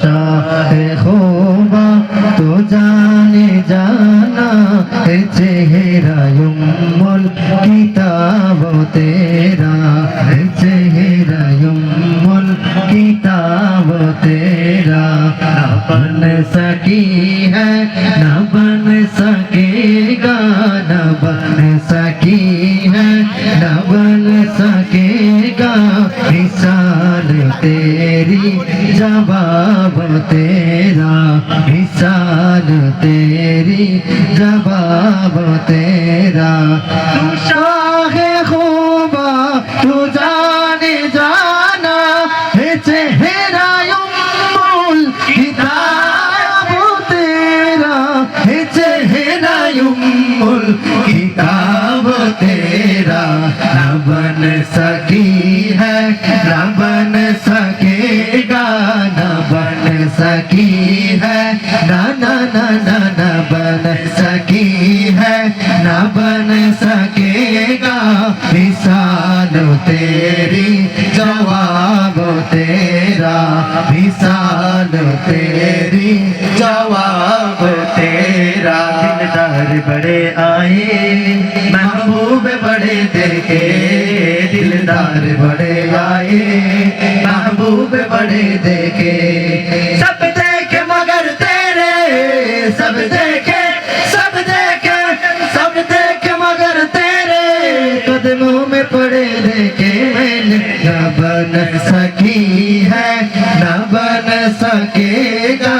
शाहे खूबा तो जाने जाना है चेहरा युम्मुल किताब तेरा है चेहरा युम्मुल किताब तेरा न बन सकी है न बन सकेगा न बन सकी है न बन सकेगा मिसाल तेरी जवाब तेरा मिसाल तेरी जवाब तेरा तू शाहे खूबा तू जाने जाना है चेहरा युम्मुल किताब तेरा है चेहरा युम्मुल किताब तेरा न बन सकी है न बन सकेगा न बन सकी है न बन सकी है न बन सकेगा मिसाल तेरी जवाब तेरा मिसाल तेरी जवाब तेरा दिलदार बड़े आए महबूब बड़े देखे दिलदार बड़े आए महबूब बड़े देखे सब देखे मगर तेरे सब देखे सब देखे सब देखे मगर तेरे कदमों में पड़े देखे मैंने न बन सकी है न बन सकेगा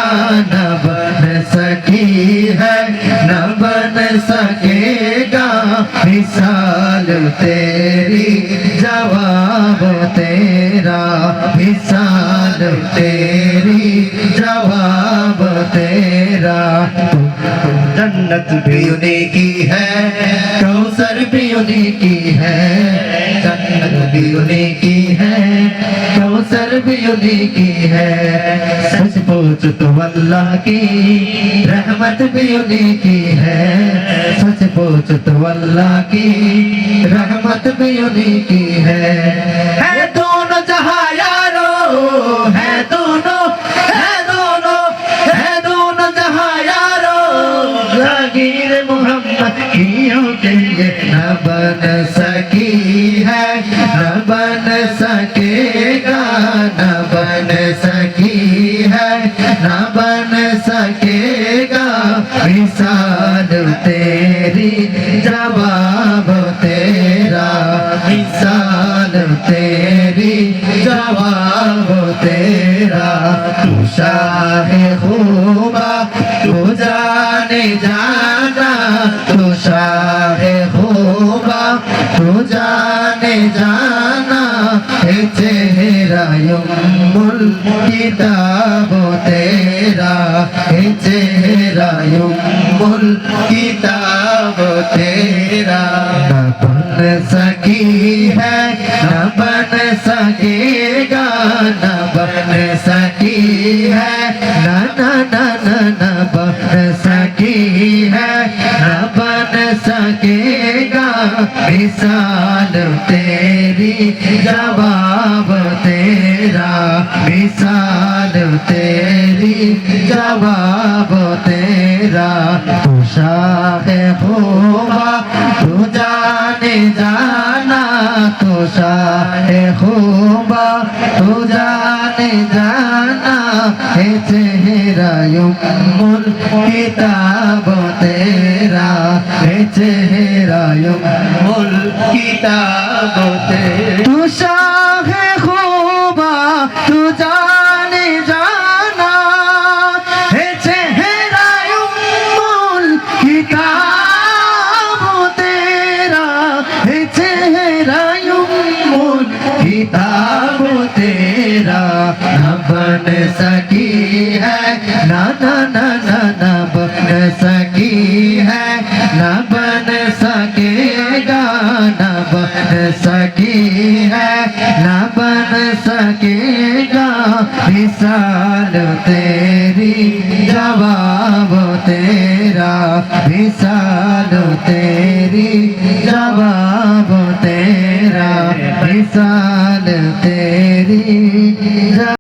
न बन सकी है न बन सकेगा मिसाल तेरी जवाब तेरा मिसाल तेरी जवाब तेरा जन्नत भी उन्हीं की है कौसर भी उन्हीं की है जन्नत भी उन्हीं की है कौसर भी उन्हीं की है सच पूछ तो अल्लाह की रहमत भी उन्हीं की है सच पूछ तो अल्लाह की रहमत भी उन्हीं की है दोनों जहां यारो है दोनों है दोनों है दोनों जहां यारो जागीर मोहम्मद कियों के लिए न बन सकी है न बन सकेगा न बन सकी है न बन सकेगा मिसाल तेरी जवाब तेरा मिसाल तेरी जवाब तेरा तू शाहे खूबा तू जाने जाना तू शाहे खूबा तू जाने जाना है चेहरा युम्मुल किताब तेरा है चेहरा युम्मुल किताब तेरा न बन सकी है न बन सकेगा न बन सकी है न बन सकी है न बन सकेगा मिसाल तेरी जवाब तेरा मिसाल तेरी जवाब तेरा तू शाहे खूबा तू जाने जाना तू शाहे खूबा तू जाने जाना है चेहरा युम्मुल किताब तेरा है चेहरा युम्मुल किताब तेरा तू शाहे खूबा तू जाने जाना है चेहरा युम्मुल किताब तेरा है चेहरा युम्मुल किताब तेरा न बन सकी है न बन सकी है न बन सकेगा न बन सकी है न बन सकेगा मिसाल तेरी जवाब तेरा मिसाल तेरी जवाब तेरा मिसाल